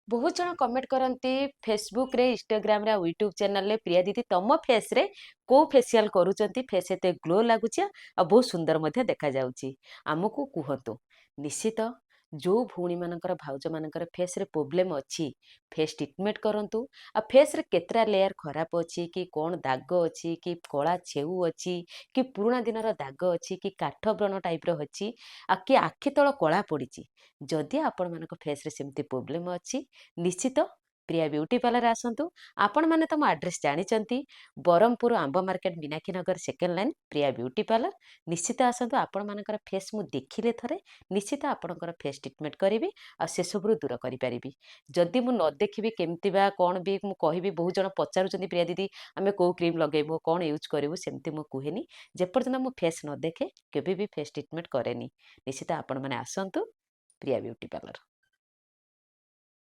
बहुत जन कमेंट करती फेसबुक रे इंस्टाग्राम रे यूट्यूब चैनल रे प्रिया दीदी तुम फेस रे को फेसियल करूचंती फेस एते ग्लो लागुची आ बहुत सुंदर मध्य देखा जाउची आमको कुहतु निश्चित जो भूणी मानकर भाउज मानकर फेस रे प्रॉब्लम अछि फेस ट्रीटमेंट करंतु आ फेस रे केतरा लेयर खराब अछि कि कोन दाग अछि कि कला छेउ अछि कि पुराना दिनर दाग अछि कि काठ व्रण टाइप रो अछि आ कि आखि तळ कला पड़िची जदि आपण मानक फेस रे सेमती प्रॉब्लम अछि निश्चित प्रिया ब्यूटी पार्लर आसतु आपण मैंने तो मो आड्रेस जानी बरहमपुर आंब market Meenakshi Nagar second line प्रिया ब्यूटी पार्लर निश्चित आसतु आपण मानकर फेस मु देखिले थरे निश्चित आपणकर फेस ट्रीटमेंट करी आ से सबू दूर करी जदि मु न देखी केमती बा कौन भी मु कहि बहुत जन पचारुचंदी प्रिया दीदी आमे को क्रीम लगेबो कौन यूज करिवो सेमती मु कुहेनी जेपर्यंत मु फेस न देखे केबे भी फेस ट्रीटमेंट करेनी निश्चित आपण माने आसतु प्रिया ब्यूटी पार्लर।